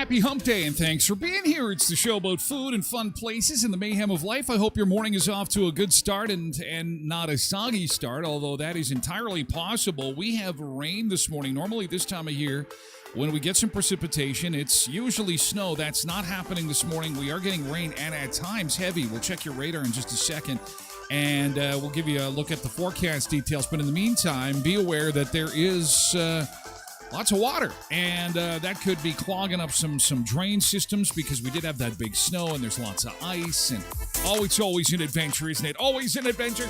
Happy Hump Day, and thanks for being here. It's the show about food and fun places and the mayhem of life. I hope your morning is off to a good start and not a soggy start, although that is entirely possible. We have rain this morning. Normally this time of year, when we get some precipitation, it's usually snow. That's not happening this morning. We are getting rain, and at times heavy. We'll check your radar in just a second, and we'll give you a look at the forecast details. But in the meantime, be aware that there is lots of water, and that could be clogging up some drain systems because we did have that big snow, and there's lots of ice, and it's always an adventure, isn't it? Always an adventure.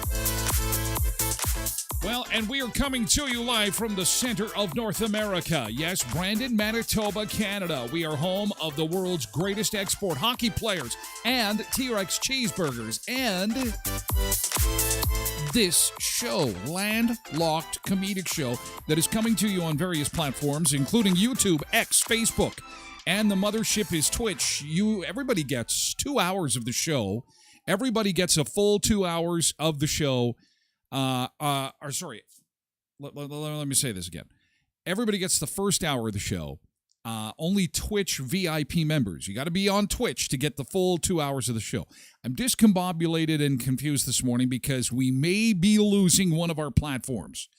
Well, and we are coming to you live from the center of North America. Yes, Brandon, Manitoba, Canada. We are home of the world's greatest export hockey players and T-Rex cheeseburgers, and this show, landlocked comedic show that is coming to you on various platforms, including YouTube, X, Facebook, and the mothership is Twitch. Everybody gets 2 hours of the show. Everybody gets a full 2 hours of the show. Let me say this again. Everybody gets the first hour of the show. Only Twitch VIP members. You got to be on Twitch to get the full 2 hours of the show. I'm discombobulated and confused this morning because we may be losing one of our platforms,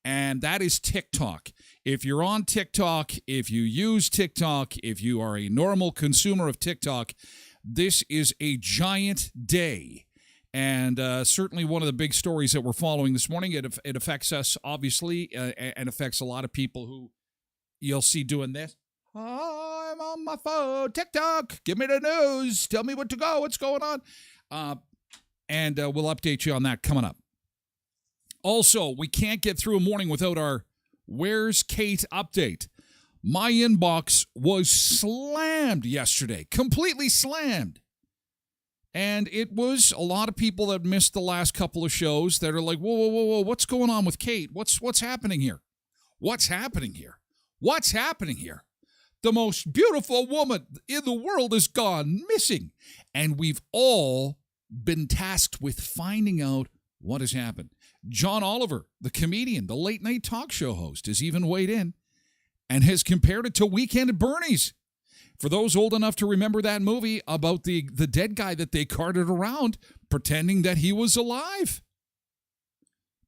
and that is TikTok. If you're on TikTok, if you use TikTok, if you are a normal consumer of TikTok, this is a giant day. And certainly one of the big stories that we're following this morning, it affects us, obviously, and affects a lot of people who you'll see doing this. I'm on my phone. TikTok, give me the news. Tell me what to go. What's going on? And we'll update you on that coming up. Also, we can't get through a morning without our Where's Kate update. My inbox was slammed yesterday, completely slammed. And it was a lot of people that missed the last couple of shows that are like, whoa, what's going on with Kate? What's happening here? What's happening here? What's happening here? The most beautiful woman in the world has gone missing. And we've all been tasked with finding out what has happened. John Oliver, the comedian, the late-night talk show host, has even weighed in and has compared it to Weekend at Bernie's. For those old enough to remember that movie about the dead guy that they carted around pretending that he was alive.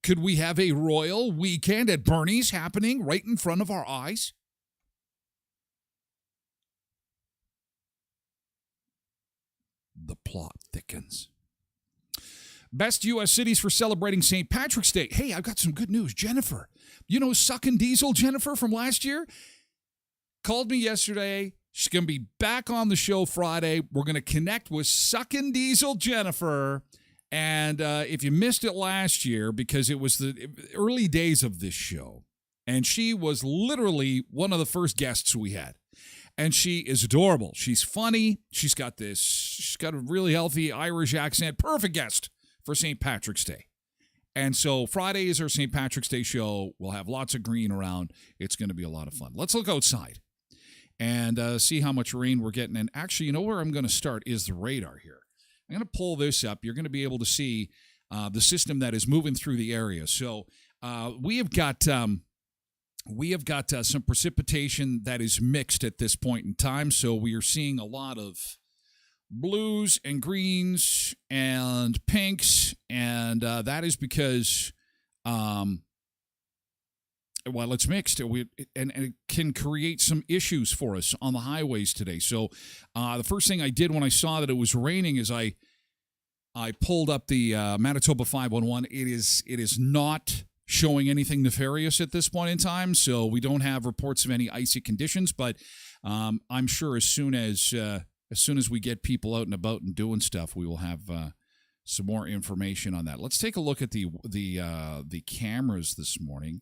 Could we have a royal Weekend at Bernie's happening right in front of our eyes? The plot thickens. Best U.S. cities for celebrating St. Patrick's Day. Hey, I've got some good news. Jennifer, you know Suckin' Diesel Jennifer from last year? Called me yesterday. She's going to be back on the show Friday. We're going to connect with Suckin' Diesel Jennifer. And if you missed it last year, because it was the early days of this show, and she was literally one of the first guests we had. And she is adorable. She's funny. She's got a really healthy Irish accent. Perfect guest for St. Patrick's Day. And so Friday is our St. Patrick's Day show. We'll have lots of green around. It's going to be a lot of fun. Let's look outside and see how much rain we're getting. And actually, you know where I'm going to start is the radar here. I'm going to pull this up. You're going to be able to see the system that is moving through the area. So we have got some precipitation that is mixed at this point in time. So we are seeing a lot of blues and greens and pinks, and that is because, it's mixed. And it can create some issues for us on the highways today. So the first thing I did when I saw that it was raining is I pulled up the Manitoba 511. It is not showing anything nefarious at this point in time, so we don't have reports of any icy conditions. But I'm sure as soon as we get people out and about and doing stuff, we will have some more information on that. Let's take a look at the cameras this morning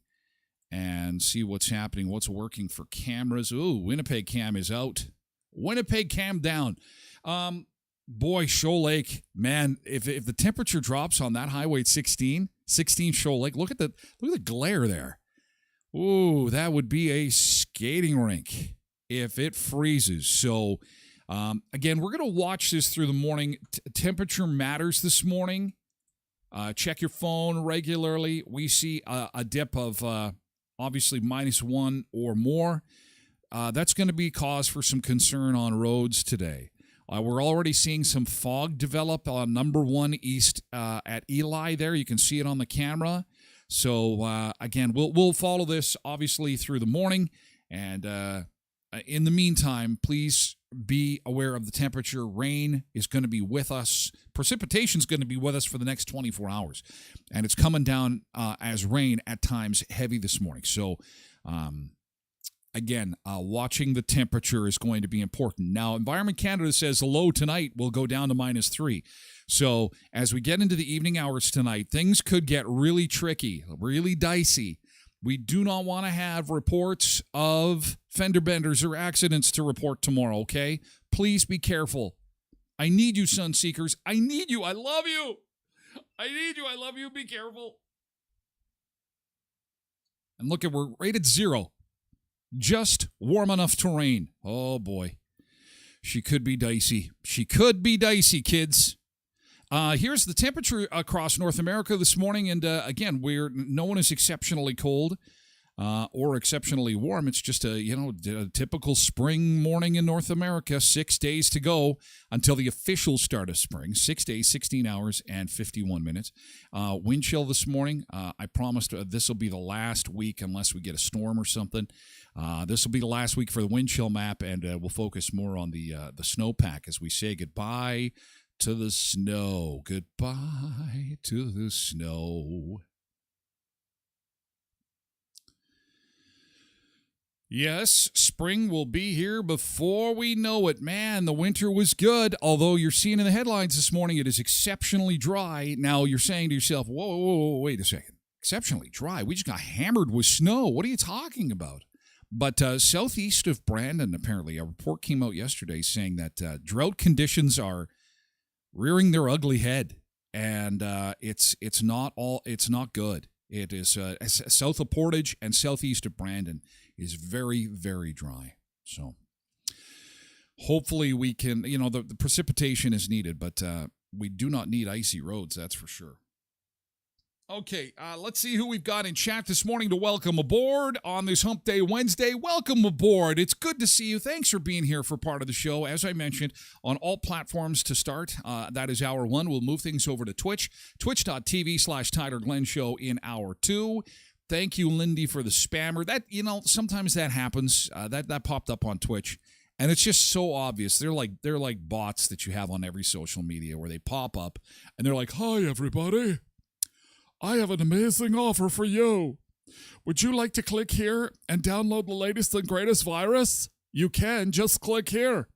and see what's happening, what's working for cameras. Ooh, Winnipeg cam is out. Winnipeg cam down. Boy, Shoal Lake, man, if the temperature drops on that highway at 16 Shoal Lake, look at the glare there. Ooh, that would be a skating rink if it freezes. So, again, we're going to watch this through the morning. Temperature matters this morning. Check your phone regularly. We see a dip of obviously -1 or more. That's going to be cause for some concern on roads today. We're already seeing some fog develop on number 1 east at Eli there. You can see it on the camera. So, again, we'll follow this, obviously, through the morning. And in the meantime, please be aware of the temperature. Rain is going to be with us. Precipitation is going to be with us for the next 24 hours. And it's coming down as rain at times heavy this morning. So, again, watching the temperature is going to be important. Now, Environment Canada says the low tonight will go down to -3. So as we get into the evening hours tonight, things could get really tricky, really dicey. We do not want to have reports of fender benders or accidents to report tomorrow, okay? Please be careful. I need you, Sunseekers. I need you. I love you. I need you. I love you. Be careful. And look, we're rated 0. Just warm enough to rain. Oh, boy. She could be dicey. She could be dicey, kids. Here's the temperature across North America this morning. And, again, no one is exceptionally cold or exceptionally warm. It's just a typical spring morning in North America. 6 days to go until the official start of spring. 6 days, 16 hours, and 51 minutes. Wind chill this morning. I promised this will be the last week unless we get a storm or something. This will be the last week for the wind chill map, and we'll focus more on the snowpack as we say goodbye to the snow. Goodbye to the snow. Yes, spring will be here before we know it. Man, the winter was good, although you're seeing in the headlines this morning it is exceptionally dry. Now you're saying to yourself, whoa, wait a second. Exceptionally dry? We just got hammered with snow. What are you talking about? But southeast of Brandon, apparently, a report came out yesterday saying that drought conditions are rearing their ugly head, and it's not good. It is south of Portage and southeast of Brandon is very, very dry. So hopefully we can, the precipitation is needed, but we do not need icy roads, that's for sure. Okay, let's see who we've got in chat this morning to welcome aboard on this Hump Day Wednesday. Welcome aboard. It's good to see you. Thanks for being here for part of the show. As I mentioned, on all platforms to start. That is hour 1. We'll move things over to Twitch, twitch.tv/Tyler Glen Show in hour 2. Thank you, Lindy, for the spammer. That, sometimes that happens. That popped up on Twitch. And it's just so obvious. They're like bots that you have on every social media where they pop up and they're like, "Hi everybody. I have an amazing offer for you. Would you like to click here and download the latest and greatest virus? You can just click here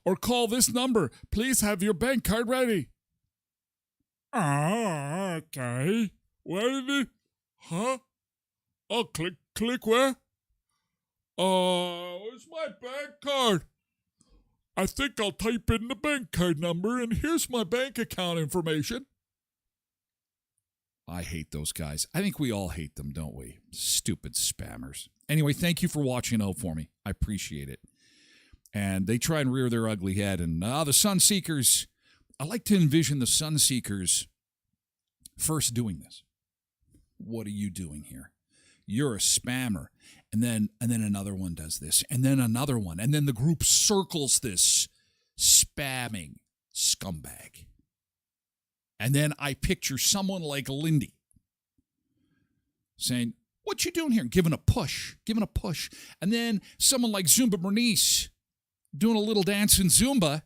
or call this number. Please have your bank card ready." Okay. Where did it? Huh? Oh, click where? Where's my bank card? I think I'll type in the bank card number and here's my bank account information. I hate those guys. I think we all hate them, don't we? Stupid spammers. Anyway, thank you for watching out for me. I appreciate it. And they try and rear their ugly head. And the Sun Seekers, I like to envision the Sun Seekers first doing this. What are you doing here? You're a spammer. And then another one does this. And then another one. And then the group circles this spamming scumbag. And then I picture someone like Lindy saying, "What you doing here?" Giving a push. And then someone like Zumba Bernice doing a little dance in Zumba.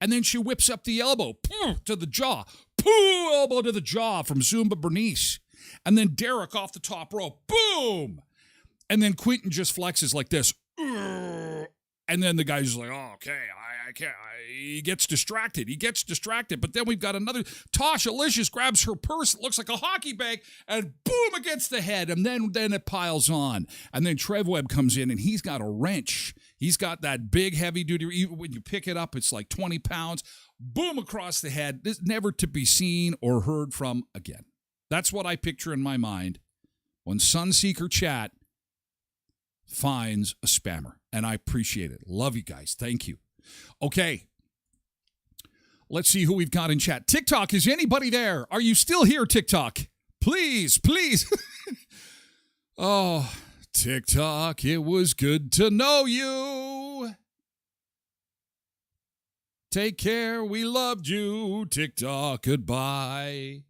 And then she whips up the elbow to the jaw. Elbow to the jaw from Zumba Bernice. And then Derek off the top rope. Boom! And then Quentin just flexes like this. And then the guy's just like, "Oh, okay, I can't." He gets distracted. But then we've got another. Tasha Licious grabs her purse. It looks like a hockey bag. And boom, against the head. And then it piles on. And then Trev Webb comes in and he's got a wrench. He's got that big heavy duty. When you pick it up, it's like 20 pounds. Boom, across the head. This never to be seen or heard from again. That's what I picture in my mind when Sunseeker Chat finds a spammer. And I appreciate it. Love you guys. Thank you. Okay. Let's see who we've got in chat. TikTok, is anybody there? Are you still here, TikTok? Please. Oh, TikTok, it was good to know you. Take care. We loved you. TikTok, goodbye.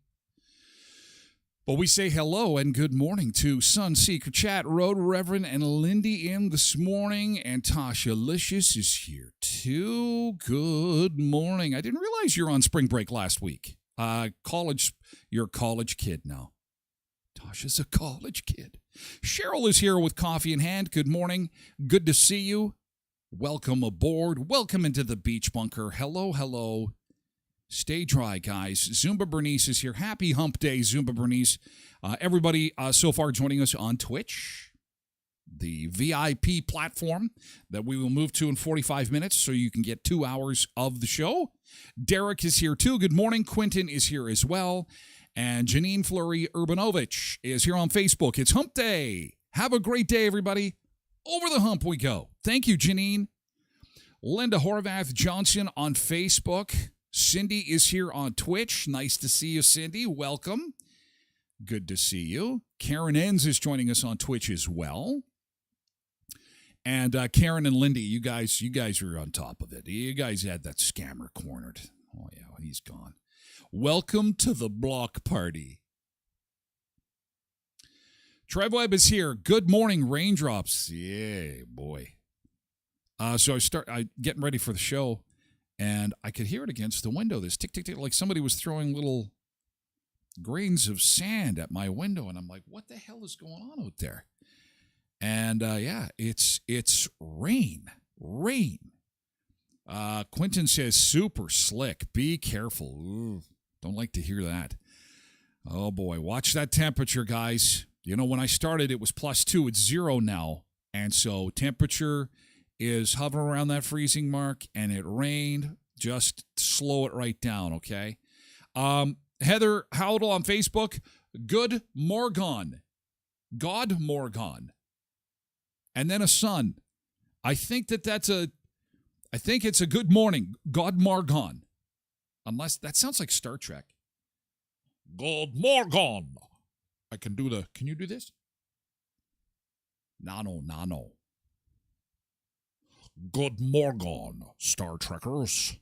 Well, we say hello and good morning to Sunseeker Chat, Road Reverend and Lindy in this morning, and Tasha Licious is here too. Good morning. I didn't realize you're on spring break last week. You're a college kid now. Tasha's a college kid. Cheryl is here with coffee in hand. Good morning. Good to see you. Welcome aboard. Welcome into the beach bunker. Hello. Stay dry, guys. Zumba Bernice is here. Happy hump day, Zumba Bernice. Everybody so far joining us on Twitch, the VIP platform that we will move to in 45 minutes so you can get 2 hours of the show. Derek is here too. Good morning. Quentin is here as well. And Janine Fleury Urbanovich is here on Facebook. It's hump day. Have a great day, everybody. Over the hump we go. Thank you, Janine. Linda Horvath Johnson on Facebook. Cindy is here on Twitch. Nice to see you, Cindy. Welcome. Good to see you. Karen Enns is joining us on Twitch as well. And Karen and Lindy, you guys are on top of it. You guys had that scammer cornered. Oh, yeah, he's gone. Welcome to the block party. Trev Webb is here. Good morning, raindrops. Yeah, boy. So I getting ready for the show. And I could hear it against the window, this tick, tick, tick, like somebody was throwing little grains of sand at my window. And I'm like, what the hell is going on out there? And, it's rain. Quentin says, super slick. Be careful. Ooh, don't like to hear that. Oh, boy. Watch that temperature, guys. You know, when I started, it was +2. It's 0 now. And so temperature is hovering around that freezing mark, and it rained. Just slow it right down, okay? Heather Howdle on Facebook, good Morgon. God Morgon. And then a sun. I think it's a good morning. God Morgon. Unless, that sounds like Star Trek. God Morgon. Can you do this? Nano. Good morning, Star Trekkers.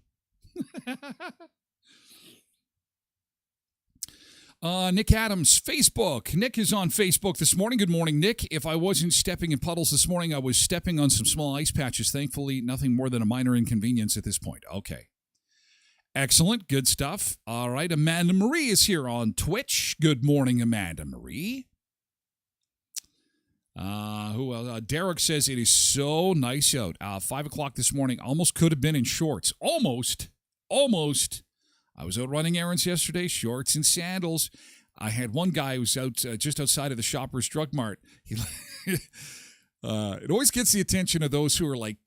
Nick Adams, Facebook. Nick is on Facebook this morning. Good morning, Nick. If I wasn't stepping in puddles this morning, I was stepping on some small ice patches. Thankfully, nothing more than a minor inconvenience at this point. Okay. Excellent. Good stuff. All right. Amanda Marie is here on Twitch. Good morning, Amanda Marie. Who else? Derek says it is so nice out. 5 o'clock this morning. Almost could have been in shorts. Almost. I was out running errands yesterday, shorts and sandals. I had one guy who was out just outside of the Shoppers Drug Mart. It always gets the attention of those who are like,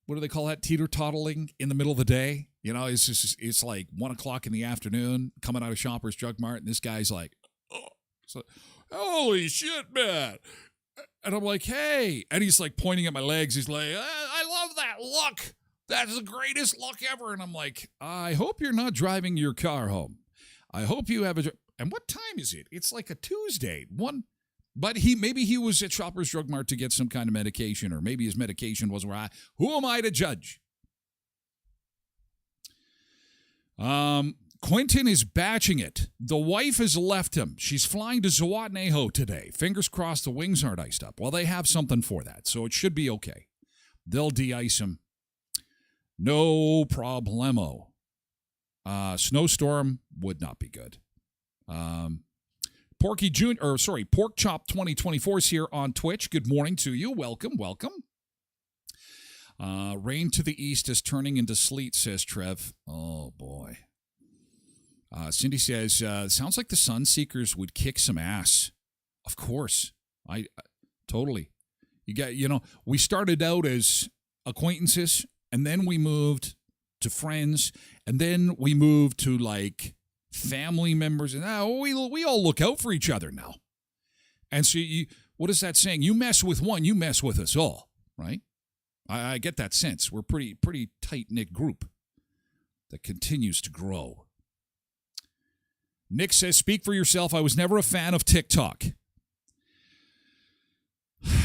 what do they call that? Teeter-tottling in the middle of the day. You know, it's like 1 o'clock in the afternoon, coming out of Shoppers Drug Mart, and this guy's like, oh, so, holy shit, man. And I'm like, hey. And he's like pointing at my legs. He's like, I love that look. That's the greatest look ever. And I'm like, I hope you're not driving your car home. I hope you have and what time is it? It's like a Tuesday. But maybe he was at Shoppers Drug Mart to get some kind of medication, or maybe his medication was where who am I to judge? Quentin is batching it. The wife has left him. She's flying to Zihuatanejo today. Fingers crossed the wings aren't iced up. Well, they have something for that, so it should be okay. They'll de-ice him. No problemo. Snowstorm would not be good. Pork Chop 2024 is here on Twitch. Good morning to you. Welcome. Rain to the east is turning into sleet, says Trev. Oh, boy. Cindy says, sounds like the Sunseekers would kick some ass. Of course. I totally. We started out as acquaintances, and then we moved to friends, and then we moved to, like, family members, and now we all look out for each other now. And so what is that saying? You mess with one, you mess with us all, right? I get that sense. We're pretty tight-knit group that continues to grow. Nick says, speak for yourself. I was never a fan of TikTok.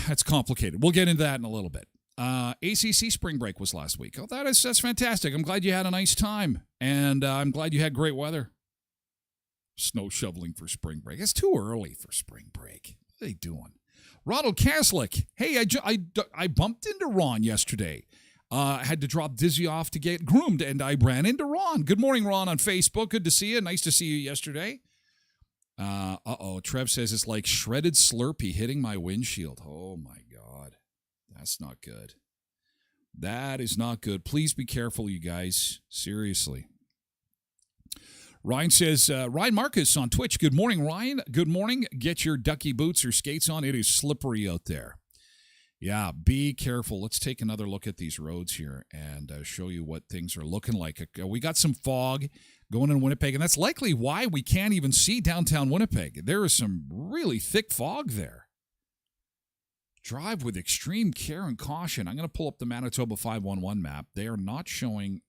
That's complicated. We'll get into that in a little bit. ACC spring break was last week. Oh, that's fantastic. I'm glad you had a nice time, and I'm glad you had great weather. Snow shoveling for spring break. It's too early for spring break. What are they doing? Ronald Kaslick. Hey, I bumped into Ron yesterday. I had to drop Dizzy off to get groomed, and I ran into Ron. Good morning, Ron, on Facebook. Good to see you. Nice to see you yesterday. Trev says it's like shredded Slurpee hitting my windshield. Oh, my God. That's not good. That is not good. Please be careful, you guys. Seriously. Ryan says, Ryan Marcus on Twitch. Good morning, Ryan. Good morning. Get your ducky boots or skates on. It is slippery out there. Yeah, be careful. Let's take another look at these roads here and show you what things are looking like. We got some fog going in Winnipeg, and that's likely why we can't even see downtown Winnipeg. There is some really thick fog there. Drive with extreme care and caution. I'm going to pull up the Manitoba 511 map. They are not showing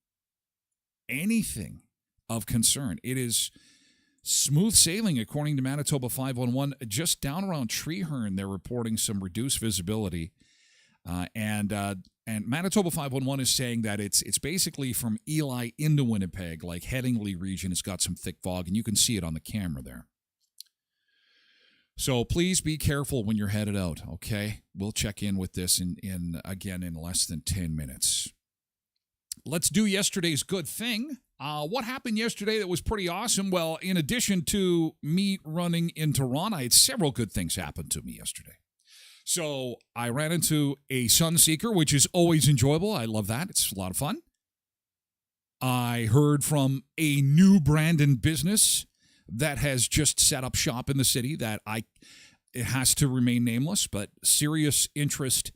anything of concern. It is smooth sailing, according to Manitoba 511. Just down around Treeherne, they're reporting some reduced visibility. And Manitoba 511 is saying that it's basically from Eli into Winnipeg, like Headingley region has got some thick fog, and you can see it on the camera there. So please be careful when you're headed out, okay? We'll check in with this in less than 10 minutes. Let's do yesterday's good thing. What happened yesterday that was pretty awesome? Well, in addition to me running into Ron, I had several good things happen to me yesterday. So I ran into a Sunseeker, which is always enjoyable. I love that. It's a lot of fun. I heard from a new brand and business that has just set up shop in the city that it has to remain nameless, but serious interest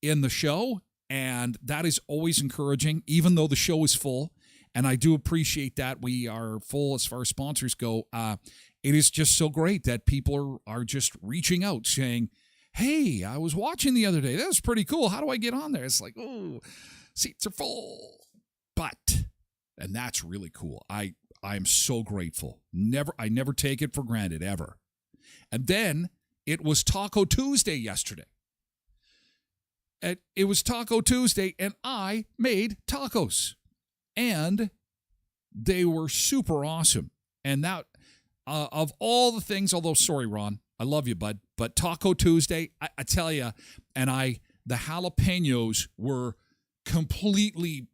in the show. And that is always encouraging, even though the show is full. And I do appreciate that we are full as far as sponsors go. It is just so great that people are just reaching out saying, hey, I was watching the other day. That was pretty cool. How do I get on there? It's like, oh, seats are full. And that's really cool. I am so grateful. I never take it for granted, ever. And then it was Taco Tuesday yesterday. It was Taco Tuesday, and I made tacos. And they were super awesome. And that of all the things, although, sorry, Ron, I love you, bud, but Taco Tuesday, I tell you, the jalapenos were completely,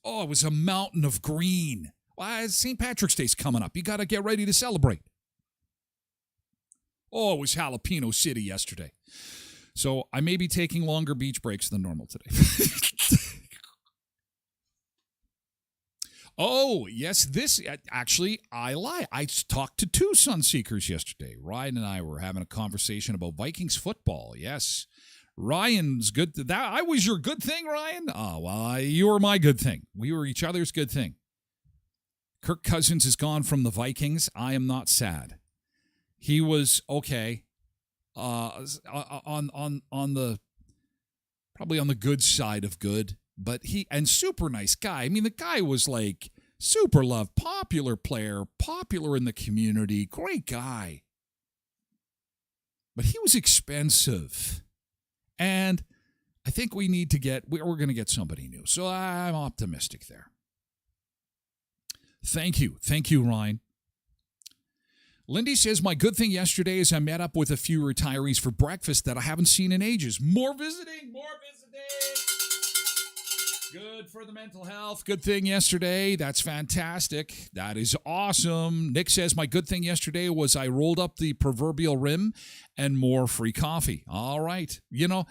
it was a mountain of green. Well, St. Patrick's Day's coming up. You got to get ready to celebrate. Oh, it was Jalapeno City yesterday. So I may be taking longer beach breaks than normal today. Oh, yes, actually, I lie. I talked to two Sunseekers yesterday. Ryan and I were having a conversation about Vikings football. Yes, Ryan's good. I was your good thing, Ryan? Oh, well, you were my good thing. We were each other's good thing. Kirk Cousins is gone from the Vikings. I am not sad. He was okay. On the probably on the good side of good. But and super nice guy. I mean, the guy was like super loved, popular player, popular in the community, great guy. But he was expensive. And I think we need to we're going to get somebody new. So I'm optimistic there. Thank you. Thank you, Ryan. Lindy says, my good thing yesterday is I met up with a few retirees for breakfast that I haven't seen in ages. More visiting. Good for the mental health. Good thing yesterday. That's fantastic. That is awesome. Nick says, my good thing yesterday was I rolled up the proverbial rim and more free coffee. All right. You know,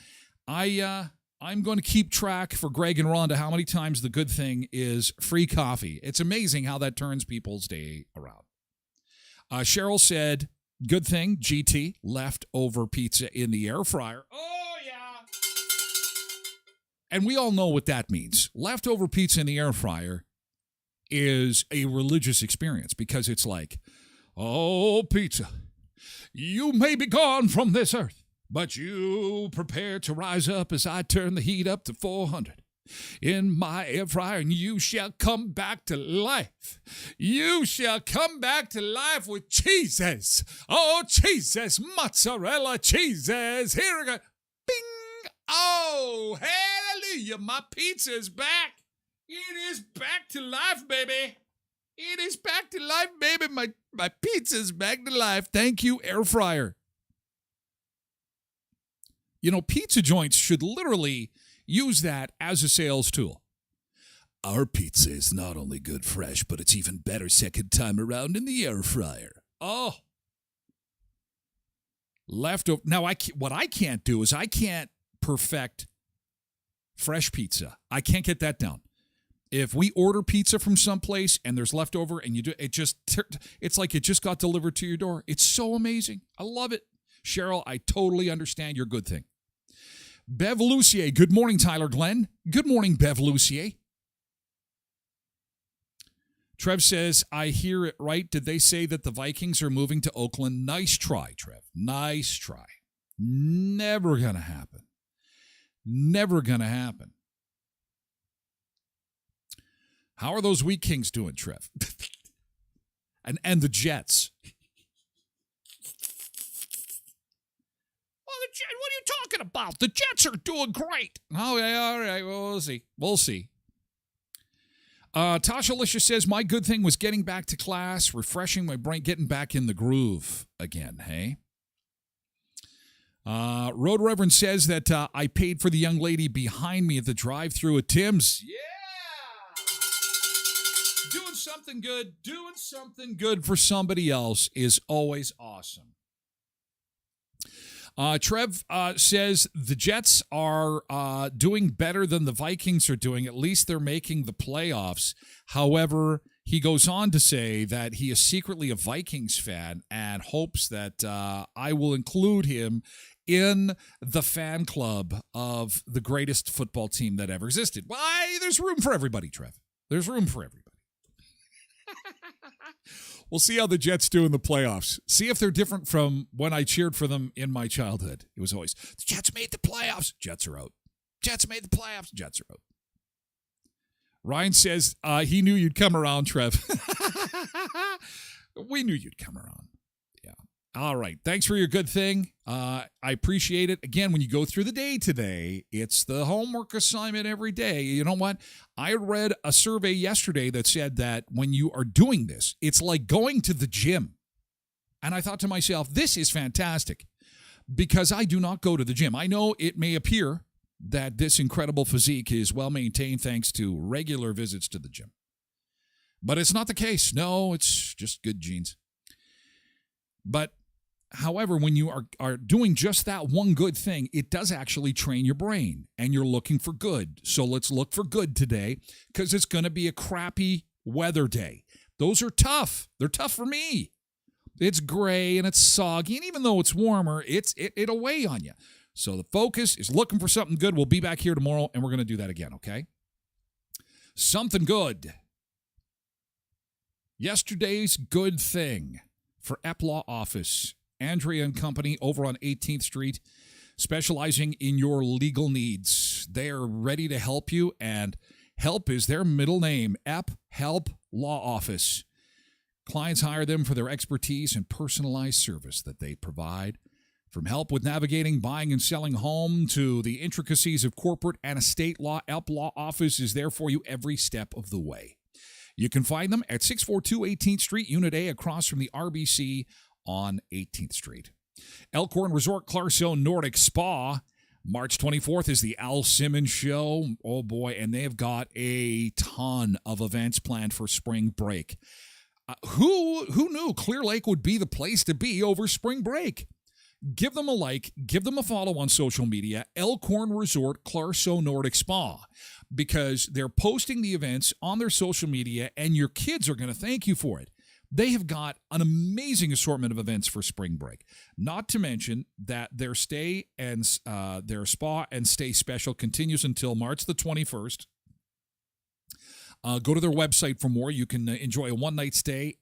I'm going to keep track for Greg and Rhonda how many times the good thing is free coffee. It's amazing how that turns people's day around. Cheryl said, good thing, GT, leftover pizza in the air fryer. Oh, yeah. And we all know what that means. Leftover pizza in the air fryer is a religious experience because it's like, oh, pizza, you may be gone from this earth, but you prepare to rise up as I turn the heat up to 400 in my air fryer, and you shall come back to life. You shall come back to life with cheeses. Oh, cheeses, mozzarella cheeses. Here we go. Bing. Oh, hallelujah. My pizza is back. It is back to life, baby. It is back to life, baby. My pizza is back to life. Thank you, air fryer. You know, pizza joints should literally use that as a sales tool. Our pizza is not only good fresh, but it's even better second time around in the air fryer. Oh. Leftover. Now, what I can't do is I can't perfect fresh pizza. I can't get that down. If we order pizza from someplace and there's leftover and you do it's like it just got delivered to your door. It's so amazing. I love it. Cheryl, I totally understand your good thing. Bev Lucier, good morning, Tyler Glen. Good morning, Bev Lucier. Trev says, I hear it right. Did they say that the Vikings are moving to Oakland? Nice try, Trev. Nice try. Never going to happen. Never going to happen. How are those Wheat Kings doing, Trev? and the Jets. Well, the Jets, what are you talking about? The Jets are doing great. Oh, yeah, all right. Well, we'll see. We'll see. Tasha Alicia says, my good thing was getting back to class, refreshing my brain, getting back in the groove again, hey? Road Reverend says that I paid for the young lady behind me at the drive-thru at Tim's. Yeah! Doing something good for somebody else is always awesome. Trev says the Jets are doing better than the Vikings are doing. At least they're making the playoffs. However, he goes on to say that he is secretly a Vikings fan and hopes that I will include him in the fan club of the greatest football team that ever existed. Why? There's room for everybody, Trev. There's room for everybody. We'll see how the Jets do in the playoffs. See if they're different from when I cheered for them in my childhood. It was always, the Jets made the playoffs. Jets are out. Jets made the playoffs. Jets are out. Ryan says he knew you'd come around, Trev. We knew you'd come around. Yeah. All right. Thanks for your good thing. I appreciate it. Again, when you go through the day today, it's the homework assignment every day. You know what? I read a survey yesterday that said that when you are doing this, it's like going to the gym. And I thought to myself, this is fantastic because I do not go to the gym. I know it may appear that this incredible physique is well maintained thanks to regular visits to the gym. But it's not the case. No, it's just good genes. But however, when you are doing just that one good thing, it does actually train your brain, and you're looking for good. So let's look for good today because it's going to be a crappy weather day. Those are tough. They're tough for me. It's gray and it's soggy, and even though it's warmer, it'll weigh on you. So the focus is looking for something good. We'll be back here tomorrow, and we're going to do that again, okay? Something good. Yesterday's good thing for EP Law Office. Andrea and Company over on 18th Street, specializing in your legal needs. They are ready to help you, and help is their middle name, EP Help Law Office. Clients hire them for their expertise and personalized service that they provide. From help with navigating, buying, and selling home to the intricacies of corporate and estate law, EP Law Office is there for you every step of the way. You can find them at 642 18th Street, Unit A, across from the RBC on 18th Street. Elkhorn Resort Clarkson Nordic Spa. March 24th is the Al Simmons Show. Oh boy, and they've got a ton of events planned for spring break. Who knew Clear Lake would be the place to be over spring break? Give them a like, give them a follow on social media, Elkhorn Resort Clarkson Nordic Spa, because they're posting the events on their social media, and your kids are going to thank you for it. They have got an amazing assortment of events for spring break. Not to mention that their stay and their spa and stay special continues until March the 21st. Go to their website for more. You can enjoy a one-night stay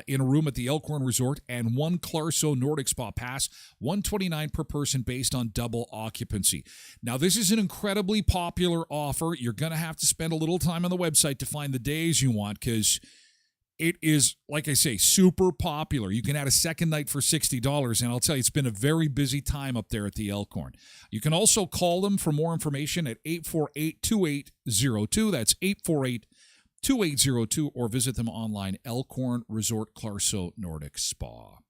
in a room at the Elkhorn Resort and one Clarkson Nordic Spa pass, $129 per person based on double occupancy. Now, this is an incredibly popular offer. You're going to have to spend a little time on the website to find the days you want because it is, like I say, super popular. You can add a second night for $60, and I'll tell you, it's been a very busy time up there at the Elkhorn. You can also call them for more information at 848-2802. That's 848-2802, or visit them online, Elkhorn Resort Clarkson Nordic Spa.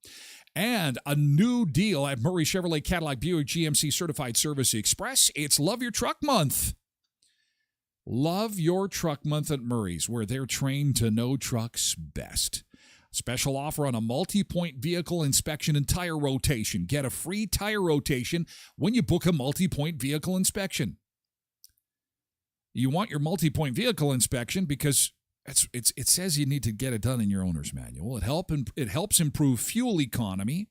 And a new deal at Murray Chevrolet Cadillac Buick GMC Certified Service Express. It's Love Your Truck Month. Love Your Truck Month at Murray's, where they're trained to know trucks best. Special offer on a multi-point vehicle inspection and tire rotation. Get a free tire rotation when you book a multi-point vehicle inspection. You want your multi-point vehicle inspection because it says you need to get it done in your owner's manual. It helps improve fuel economy,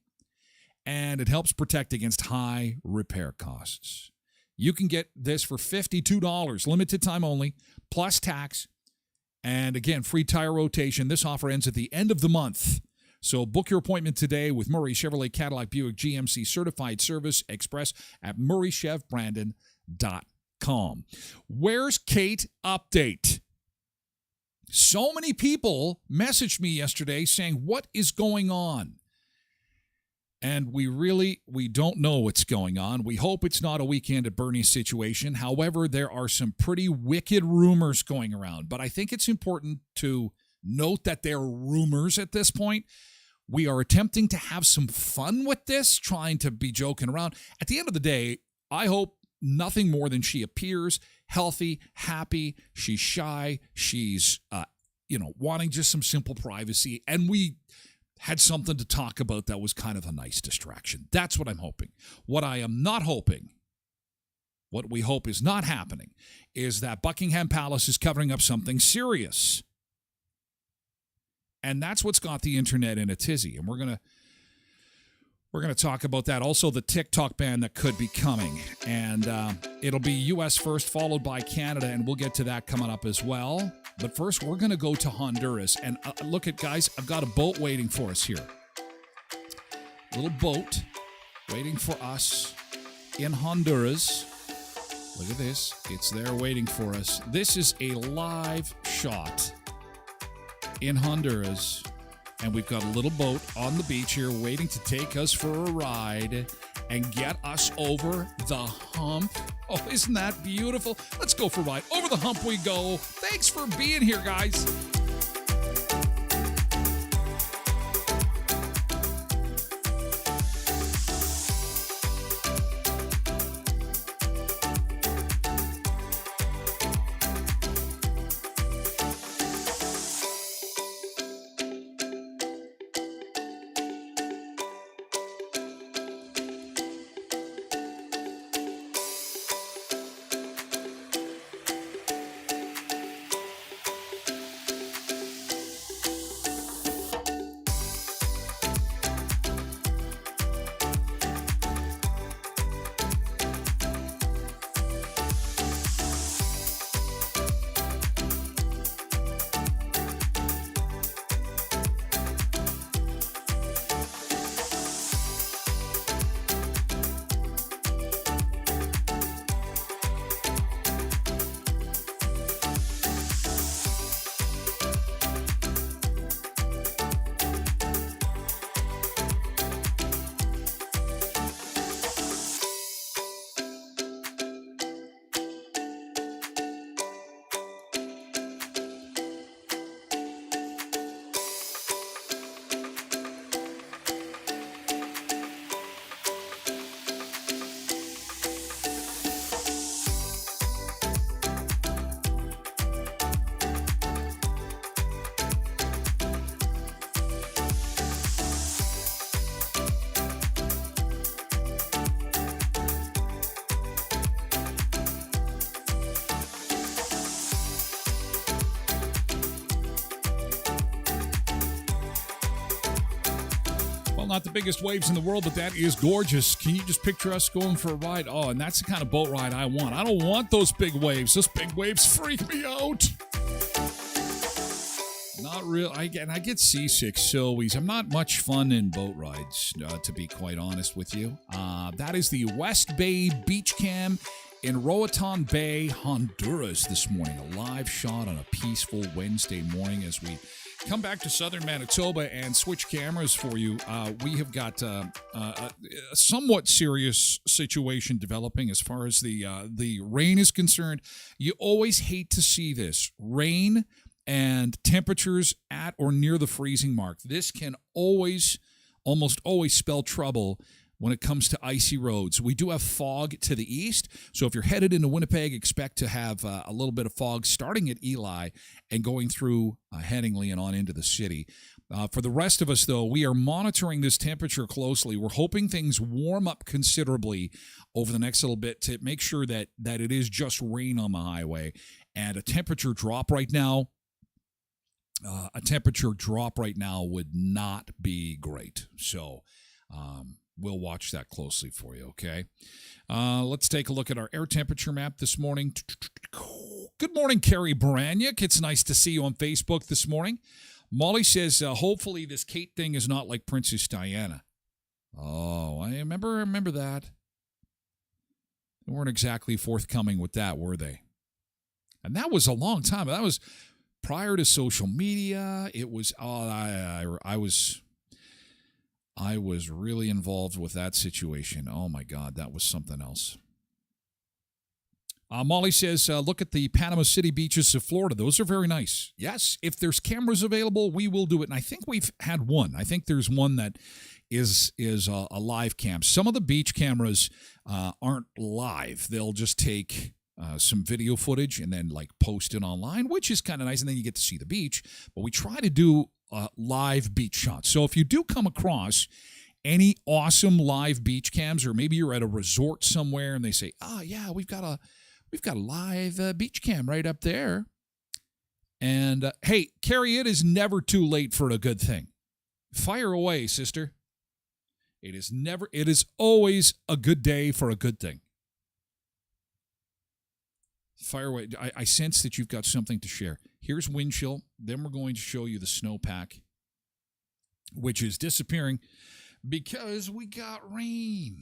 and it helps protect against high repair costs. You can get this for $52, limited time only, plus tax. And again, free tire rotation. This offer ends at the end of the month. So book your appointment today with Murray Chevrolet Cadillac Buick GMC Certified Service Express at murraychevbrandon.com. Where's Kate update? So many people messaged me yesterday saying, what is going on? And we don't know what's going on. We hope it's not a Weekend at Bernie's situation. However, there are some pretty wicked rumors going around. But I think it's important to note that they're rumors at this point. We are attempting to have some fun with this, trying to be joking around. At the end of the day, I hope nothing more than she appears healthy, happy. She's shy. She's, wanting just some simple privacy. And we had something to talk about that was kind of a nice distraction. That's what I'm hoping. What I am not hoping, what we hope is not happening, is that Buckingham Palace is covering up something serious. And that's what's got the internet in a tizzy. And we're going to talk about that. Also, the TikTok ban that could be coming. And it'll be U.S. first, followed by Canada, and we'll get to that coming up as well. But first, we're going to go to Honduras. And look at, guys, I've got a boat waiting for us here. Little boat waiting for us in Honduras. Look at this. It's there waiting for us. This is a live shot in Honduras. And we've got a little boat on the beach here waiting to take us for a ride and get us over the hump. Oh, isn't that beautiful? Let's go for a ride. Over the hump we go. Thanks for being here, guys. not the biggest waves in the world, but that is gorgeous. Can you just picture us going for a ride? Oh, and that's the kind of boat ride I want. I don't want those big waves. Those big waves freak me out. Not real. I get seasick so easy. I'm not much fun in boat rides, to be quite honest with you. That is the West Bay Beach Cam in Roatan Bay, Honduras this morning. A live shot on a peaceful Wednesday morning as we come back to southern Manitoba and switch cameras for you. We have got a somewhat serious situation developing as far as the rain is concerned. You always hate to see this. Rain and temperatures at or near the freezing mark. This can almost always spell trouble when it comes to icy roads. We do have fog to the east, so if you're headed into Winnipeg, expect to have a little bit of fog starting at Eli and going through Headingley and on into the city. For the rest of us, though, we are monitoring this temperature closely. We're hoping things warm up considerably over the next little bit to make sure that it is just rain on the highway. And a temperature drop right now would not be great. So we'll watch that closely for you, okay? Let's take a look at our air temperature map this morning. Good morning, Carrie Baraniuk. It's nice to see you on Facebook this morning. Molly says, hopefully this Kate thing is not like Princess Diana. Oh, I remember that. They weren't exactly forthcoming with that, were they? And that was a long time. That was prior to social media. It was I was really involved with that situation. Oh my God, that was something else. Molly says, look at the Panama City beaches of Florida. Those are very nice. Yes, if there's cameras available, we will do it. And I think we've had one. I think there's one that is a live cam. Some of the beach cameras aren't live. They'll just take some video footage and then post it online, which is kind of nice, and then you get to see the beach. But we try to do live beach shots. So if you do come across any awesome live beach cams, or maybe you're at a resort somewhere and they say, yeah, we've got a live beach cam right up there. And hey, Carrie, it is never too late for a good thing. Fire away, sister. It is always a good day for a good thing. Fire away. I sense that you've got something to share. Here's wind chill. Then we're going to show you the snowpack, which is disappearing because we got rain.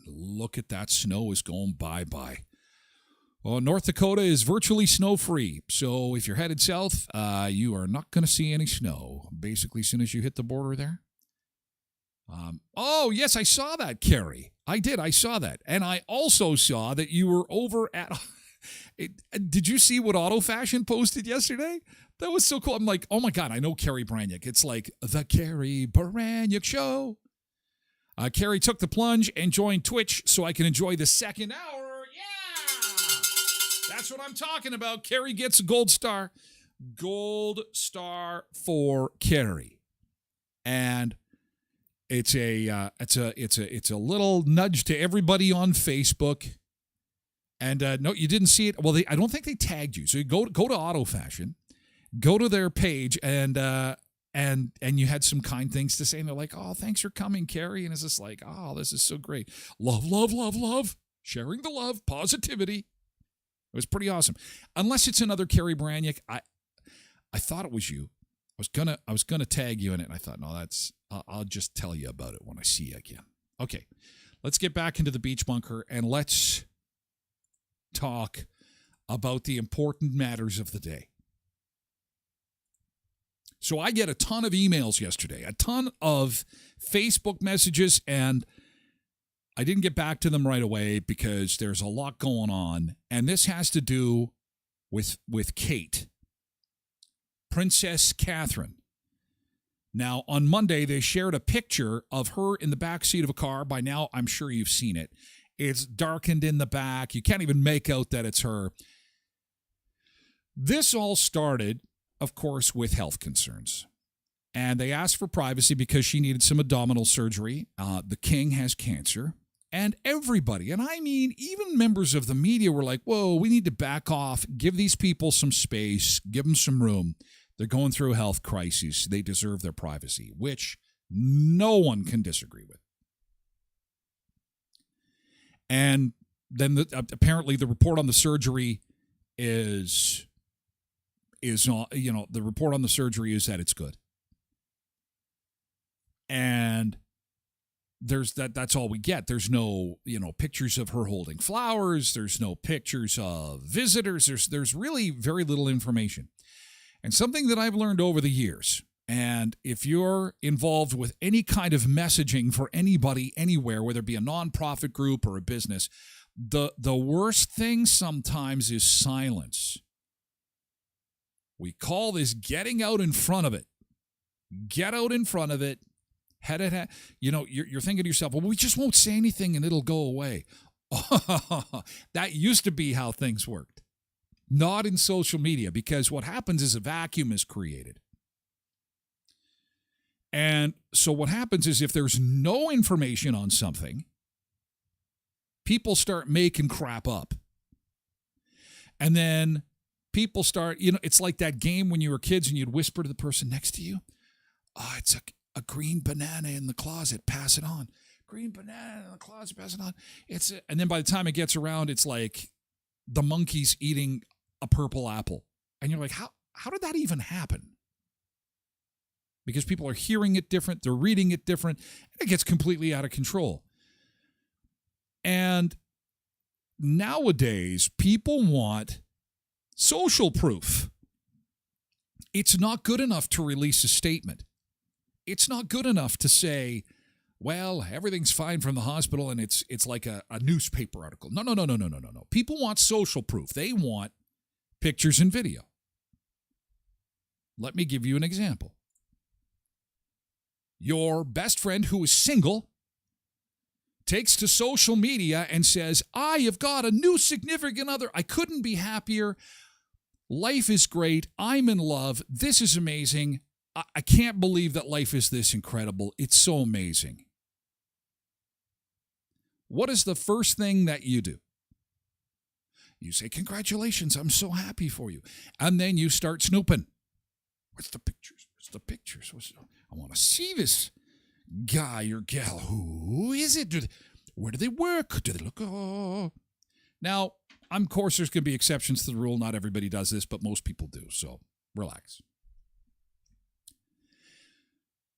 Look at that. Snow is going bye-bye. Well, North Dakota is virtually snow-free. So if you're headed south, you are not going to see any snow. Basically, as soon as you hit the border there. Oh, yes, I saw that, Carrie. I did. I saw that. And I also saw that you were over at... Did you see what Auto Fashion posted yesterday? That was so cool. I'm like, oh, my God, I know Carrie Baraniuk. It's like the Carrie Baraniuk Show. Carrie took the plunge and joined Twitch so I can enjoy the second hour. Yeah! That's what I'm talking about. Carrie gets a gold star. Gold star for Carrie. And... It's a little nudge to everybody on Facebook, and no, you didn't see it. Well, I don't think they tagged you. So you go to Auto Fashion, go to their page, and you had some kind things to say, and they're like, "Oh, thanks for coming, Carrie," and it's just like, "Oh, this is so great, love, love, love, love, sharing the love, positivity." It was pretty awesome. Unless it's another Carrie Baraniuk, I thought it was you. I was gonna tag you in it, and I thought, no, that's. I'll just tell you about it when I see you again. Okay, let's get back into the beach bunker and let's talk about the important matters of the day. So I get a ton of emails yesterday, a ton of Facebook messages, and I didn't get back to them right away because there's a lot going on, and this has to do with Kate, Princess Catherine. Now, on Monday, they shared a picture of her in the back seat of a car. By now, I'm sure you've seen it. It's darkened in the back. You can't even make out that it's her. This all started, of course, with health concerns. And they asked for privacy because she needed some abdominal surgery. The king has cancer. And everybody, and I mean even members of the media, were like, whoa, we need to back off, give these people some space, give them some room. They're going through a health crisis. They deserve their privacy, which no one can disagree with. And then apparently the report on the surgery is the report on the surgery is that it's good. And that's all we get. There's no, pictures of her holding flowers. There's no pictures of visitors. There's really very little information. And something that I've learned over the years, and if you're involved with any kind of messaging for anybody anywhere, whether it be a nonprofit group or a business, the worst thing sometimes is silence. We call this getting out in front of it. Get out in front of it. You're thinking to yourself, well, we just won't say anything and it'll go away. That used to be how things worked. Not in social media, because what happens is a vacuum is created. And so what happens is if there's no information on something, people start making crap up. And then people start, it's like that game when you were kids and you'd whisper to the person next to you, it's a green banana in the closet, pass it on. Green banana in the closet, pass it on. And then by the time it gets around, it's like the monkey's eating a purple apple. And you're like, how did that even happen? Because people are hearing it different, they're reading it different, and it gets completely out of control. And nowadays, people want social proof. It's not good enough to release a statement. It's not good enough to say, well, everything's fine from the hospital and it's like a newspaper article. No. People want social proof. They want pictures and video. Let me give you an example. Your best friend who is single takes to social media and says, I have got a new significant other. I couldn't be happier. Life is great. I'm in love. This is amazing. I can't believe that life is this incredible. It's so amazing. What is the first thing that you do? You say, congratulations, I'm so happy for you. And then you start snooping. Where's the pictures? I want to see this guy or gal. Who is it? Where do they work? Do they look? Oh. Now, of course, there's going to be exceptions to the rule. Not everybody does this, but most people do. So relax.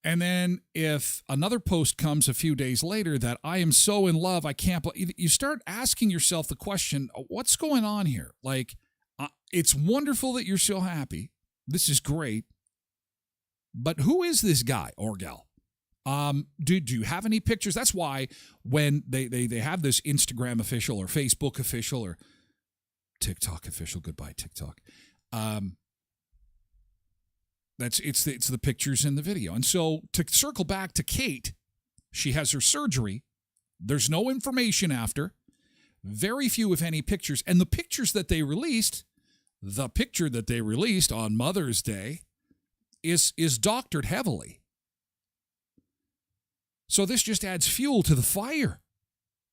And then if another post comes a few days later that I am so in love, I can't believe, you start asking yourself the question, what's going on here? Like, it's wonderful that you're so happy. This is great. But who is this guy or gal? Do you have any pictures? That's why when they have this Instagram official or Facebook official or TikTok official, goodbye TikTok, it's the pictures and the video. And so to circle back to Kate, she has her surgery. There's no information after. Very few, if any, pictures. And the pictures that they released, the picture that they released on Mother's Day is doctored heavily. So this just adds fuel to the fire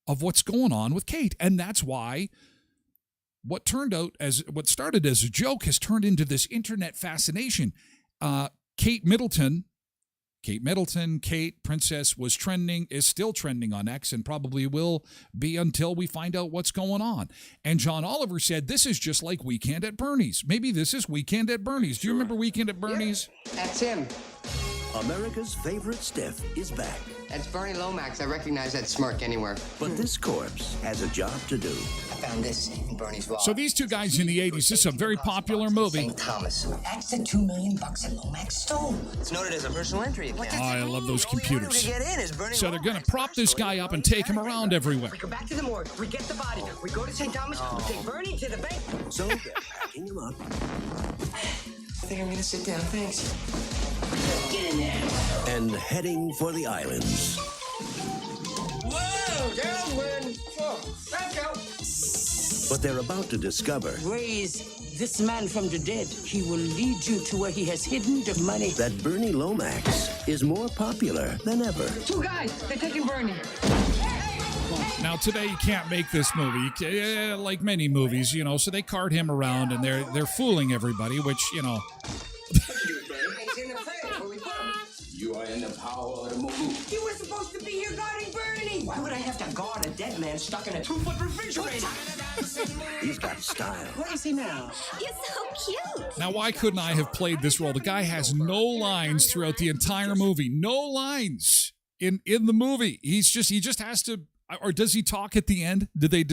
of what's going on with Kate. And that's why what started as a joke has turned into this internet fascination. Kate Middleton, Kate Princess is still trending on X and probably will be until we find out what's going on. And John Oliver said, this is just like Weekend at Bernie's. Maybe this is Weekend at Bernie's. Do you remember Weekend at Bernie's? Yeah, that's him. America's favorite stiff is back. That's Bernie Lomax. I recognize that smirk anywhere. But this corpse has a job to do. I found this in Bernie's wallet. So these two guys in the 80s, this is a very popular movie. St. Thomas. That's the $2 million that Lomax stole. It's noted as a personal entry account. I love those computers. To get in is Bernie so they're going to prop this guy up and take him around everywhere. We go back to the morgue. We get the body. We go to St. Thomas. We take Bernie to the bank. So they're packing him up. I think I'm going to sit down. Thanks. Get in there. And heading for the islands. Whoa, downwind. Oh, thank you. But they're about to discover. Raise this man from the dead. He will lead you to where he has hidden the money. That Bernie Lomax is more popular than ever. Two guys. They're taking Bernie. Now, today you can't make this movie, like many movies, so they cart him around and they're fooling everybody, which, You are in the power to move. You were supposed to be here guarding Bernie. Why would I have to guard a dead man stuck in a 2-foot refrigerator? He's got style. Where is he now? You're so cute. Now, why couldn't I have played this role? The guy has no lines throughout the entire movie. No lines in the movie. He just has to, or does he talk at the end? Did they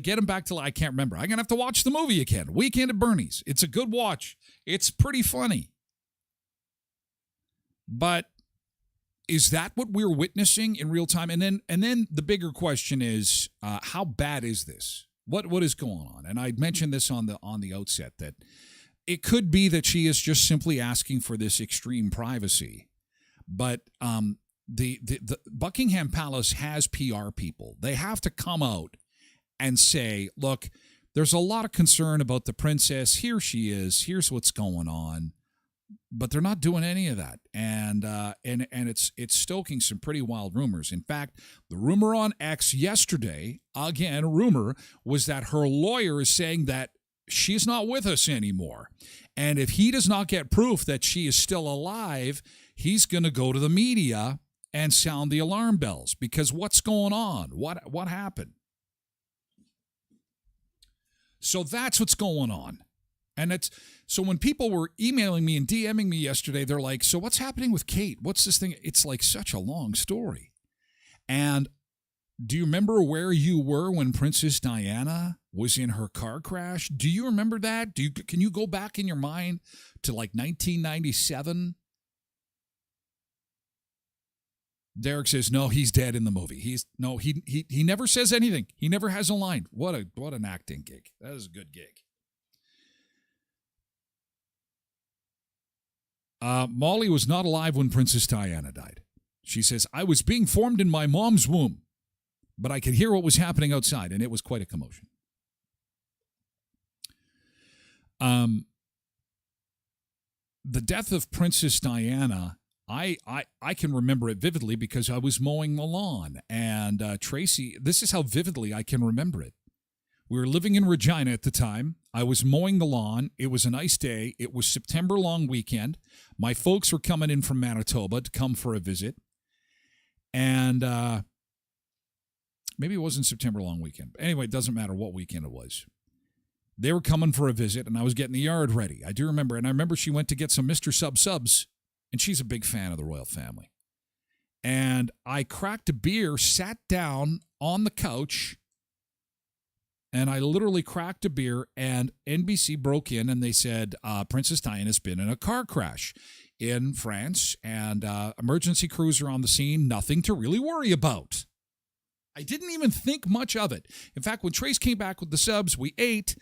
get him back to, I can't remember. I'm going to have to watch the movie again. Weekend at Bernie's. It's a good watch. It's pretty funny. But is that what we're witnessing in real time? And then the bigger question is, how bad is this? What is going on? And I mentioned this on the outset, that it could be that she is just simply asking for this extreme privacy. But the Buckingham Palace has PR people. They have to come out and say, look, there's a lot of concern about the princess. Here she is. Here's what's going on. But they're not doing any of that, and it's stoking some pretty wild rumors. In fact, the rumor on X yesterday, again, rumor, was that her lawyer is saying that she's not with us anymore, and if he does not get proof that she is still alive, he's going to go to the media and sound the alarm bells, because what's going on? What happened? So that's what's going on. And so when people were emailing me and DMing me yesterday, they're like, so what's happening with Kate? What's this thing? It's like such a long story. And do you remember where you were when Princess Diana was in her car crash? Do you remember that? Can you go back in your mind to like 1997? Derek says, no, he's dead in the movie. He never says anything. He never has a line. What an acting gig. That is a good gig. Molly was not alive when Princess Diana died. She says, I was being formed in my mom's womb, but I could hear what was happening outside, and it was quite a commotion. The death of Princess Diana, I can remember it vividly because I was mowing the lawn, and Tracy, this is how vividly I can remember it. We were living in Regina at the time. I was mowing the lawn. It was a nice day. It was September long weekend. My folks were coming in from Manitoba to come for a visit. And maybe it wasn't September long weekend. But anyway, it doesn't matter what weekend it was. They were coming for a visit, and I was getting the yard ready. I do remember. And I remember she went to get some Mr. Subs, and she's a big fan of the royal family. And I cracked a beer, sat down on the couch, and I literally cracked a beer, and NBC broke in, and they said, Princess Diana's been in a car crash in France, and emergency crews are on the scene. Nothing to really worry about. I didn't even think much of it. In fact, when Trace came back with the subs, we ate,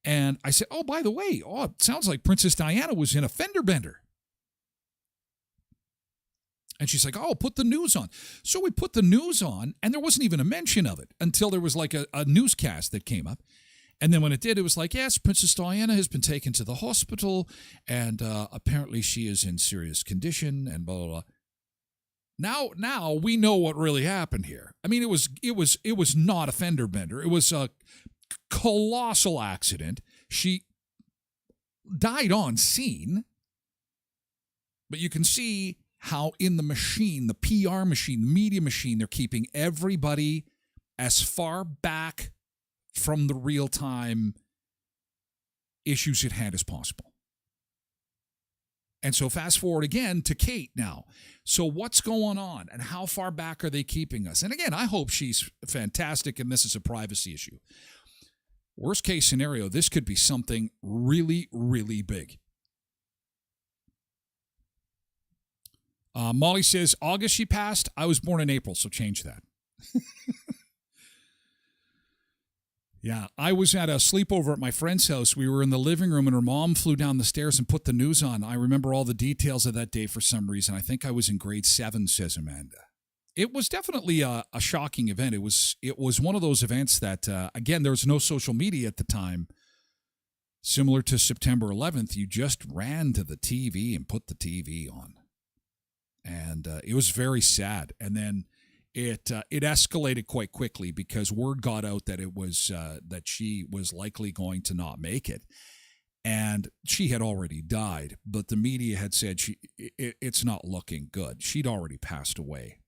and I said, oh, by the way, it sounds like Princess Diana was in a fender bender. And she's like, oh, put the news on. So we put the news on, and there wasn't even a mention of it until there was like a newscast that came up. And then when it did, it was like, yes, Princess Diana has been taken to the hospital, and apparently she is in serious condition, and blah, blah, blah. Now we know what really happened here. I mean, it was not a fender bender. It was a colossal accident. She died on scene, but you can see how in the machine, the PR machine, the media machine, they're keeping everybody as far back from the real-time issues at hand as possible. And so fast forward again to Kate now. So what's going on, and how far back are they keeping us? And again, I hope she's fantastic and this is a privacy issue. Worst case scenario, this could be something really, really big. Molly says, August she passed. I was born in April, so change that. Yeah, I was at a sleepover at my friend's house. We were in the living room, and her mom flew down the stairs and put the news on. I remember all the details of that day for some reason. I think I was in grade 7, says Amanda. It was definitely a shocking event. It was one of those events that, again, there was no social media at the time. Similar to September 11th, you just ran to the TV and put the TV on. And it was very sad. And then it escalated quite quickly because word got out that it was that she was likely going to not make it. And she had already died, but the media had said it's not looking good. She'd already passed away.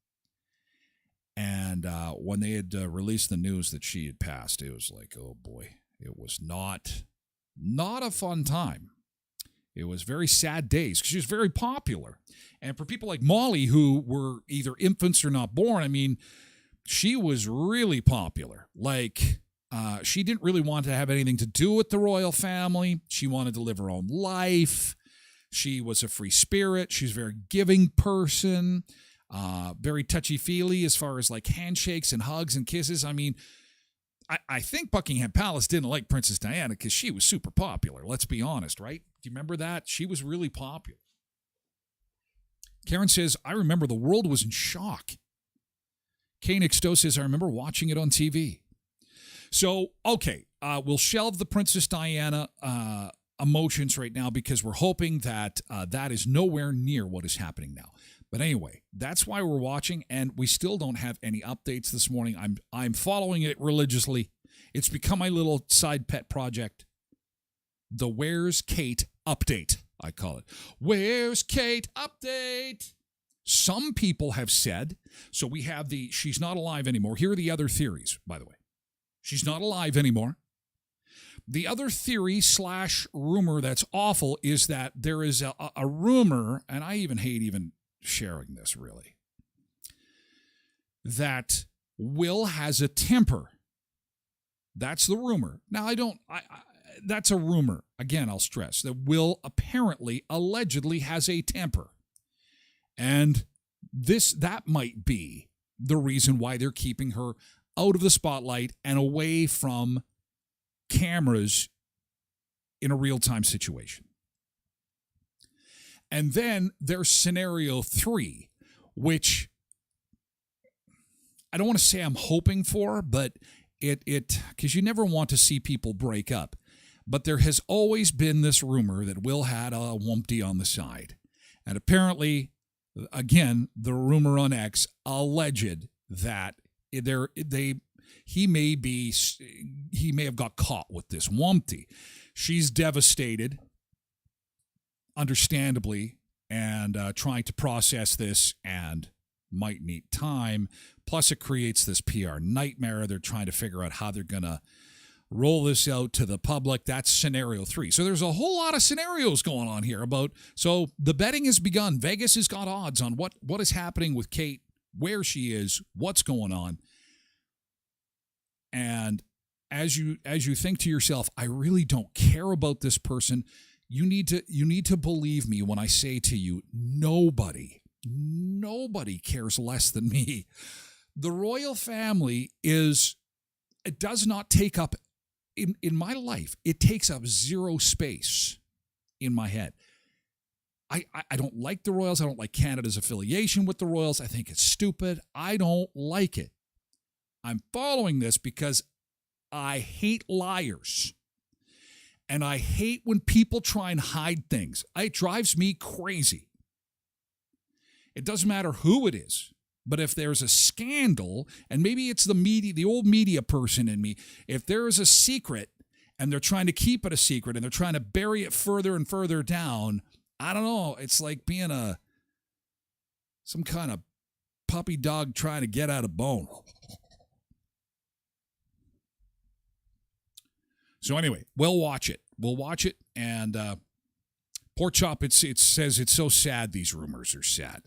And when they had released the news that she had passed, it was like, oh boy, it was not a fun time. It was very sad days because she was very popular. And for people like Molly, who were either infants or not born, I mean, she was really popular. Like, she didn't really want to have anything to do with the royal family. She wanted to live her own life. She was a free spirit. She's a very giving person, very touchy-feely as far as like handshakes and hugs and kisses. I mean, I think Buckingham Palace didn't like Princess Diana because she was super popular. Let's be honest, right? Do you remember that? She was really popular. Karen says, I remember the world was in shock. Kane Exto says, I remember watching it on TV. So, okay, we'll shelve the Princess Diana emotions right now because we're hoping that that is nowhere near what is happening now. But anyway, that's why we're watching, and we still don't have any updates this morning. I'm following it religiously. It's become my little side pet project. The Where's Kate update, I call it. Where's Kate update? Some people have said, so we have the she's not alive anymore. Here are the other theories, by the way. She's not alive anymore. The other theory / rumor that's awful is that there is a rumor, and I even hate even sharing this really, that Will has a temper. That's the rumor. Now, that's a rumor. Again, I'll stress that Will apparently, allegedly has a temper. And that might be the reason why they're keeping her out of the spotlight and away from cameras in a real-time situation. And then there's scenario 3, which I don't want to say I'm hoping for, but it because you never want to see people break up. But there has always been this rumor that Will had a wumpty on the side. And apparently, again, the rumor on X alleged that he may have got caught with this wumpty. She's devastated, understandably, and trying to process this and might need time. Plus, it creates this PR nightmare. They're trying to figure out how they're going to roll this out to the public. That's scenario 3. So there's a whole lot of scenarios going on here so the betting has begun. Vegas has got odds on what is happening with Kate, where she is, what's going on. And as you think to yourself, I really don't care about this person, you need to believe me when I say to you, nobody cares less than me. The royal family it does not take up, in my life, it takes up zero space in my head. I don't like the royals. I don't like Canada's affiliation with the royals. I think it's stupid. I don't like it. I'm following this because I hate liars. And I hate when people try and hide things. It drives me crazy. It doesn't matter who it is. But if there's a scandal, and maybe it's the media, the old media person in me, if there is a secret and they're trying to keep it a secret and they're trying to bury it further and further down, I don't know. It's like being some kind of puppy dog trying to get out a bone. So anyway, we'll watch it. And Pork Chop, it says it's so sad. These rumors are sad.